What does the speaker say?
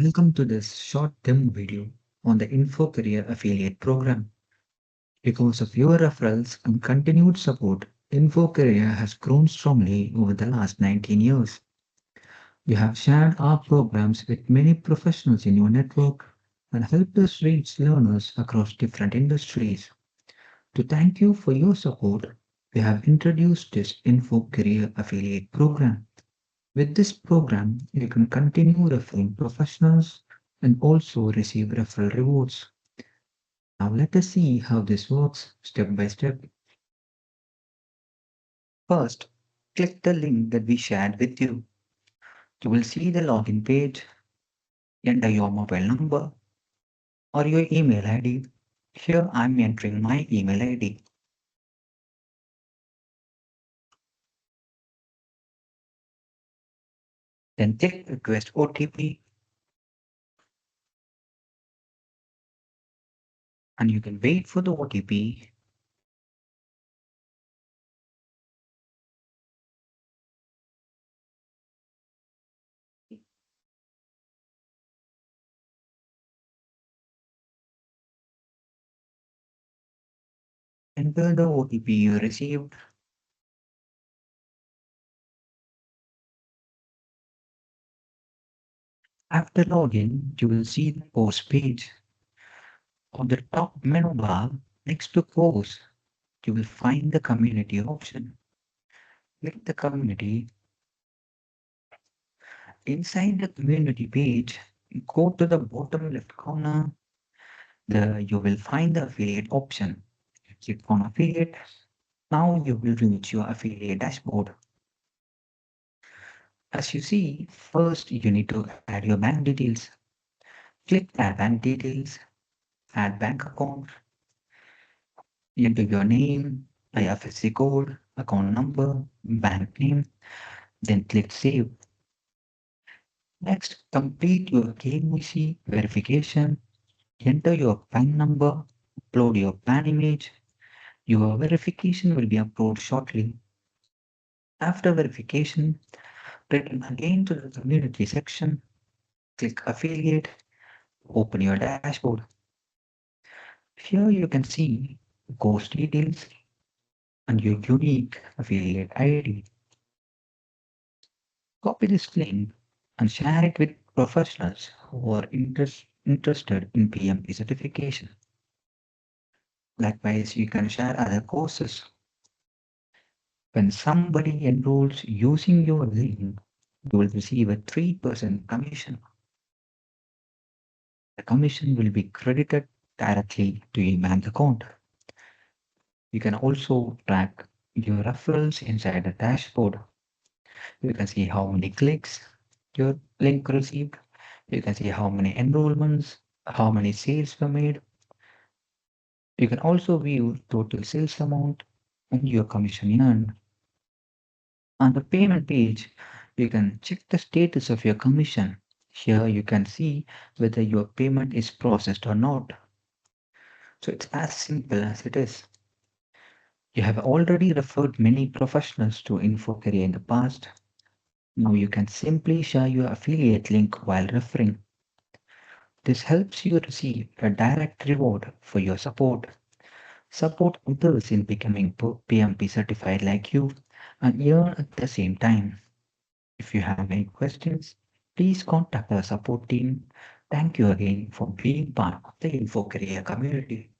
Welcome to this short demo video on the InfoCareer affiliate program. Because of your referrals and continued support, InfoCareer has grown strongly over the last 19 years. You have shared our programs with many professionals in your network and helped us reach learners across different industries. To thank you for your support, we have introduced this InfoCareer affiliate program. With this program, you can continue referring professionals and also receive referral rewards. Now let us see how this works step by step. First, click the link that we shared with you. You will see the login page, enter your mobile number or your email ID. Here I'm entering my email ID. Then click request OTP and you can wait for the OTP. Enter the OTP you received. After login, you will see the course page. On the top menu bar next to course, you will find the community option. Click the community. Inside the community page, go to the bottom left corner. There you will find the affiliate option. Click on affiliate. Now you will reach your affiliate dashboard. As you see, first you need to add your bank details. Click add bank details, add bank account, enter your name, IFSC code, account number, bank name, then click save. Next, complete your KYC verification. Enter your PAN number, upload your PAN image. Your verification will be approved shortly. After verification, return again to the community section, click affiliate, open your dashboard. Here you can see course details and your unique affiliate ID. Copy this link and share it with professionals who are interested in PMP certification. Likewise, you can share other courses. When somebody enrolls using your link, you will receive a 3% commission. The commission will be credited directly to your bank account. You can also track your referrals inside the dashboard. You can see how many clicks your link received. You can see how many enrollments, how many sales were made. You can also view total sales amount and your commission earned. On the payment page, you can check the status of your commission. Here you can see whether your payment is processed or not. So it's as simple as it is. You have already referred many professionals to InfoCareer in the past. Now you can simply share your affiliate link while referring. This helps you receive a direct reward for your support. Support others in becoming PMP certified like you and earn at the same time. If you have any questions, please contact our support team. Thank you again for being part of the InfoCareer community.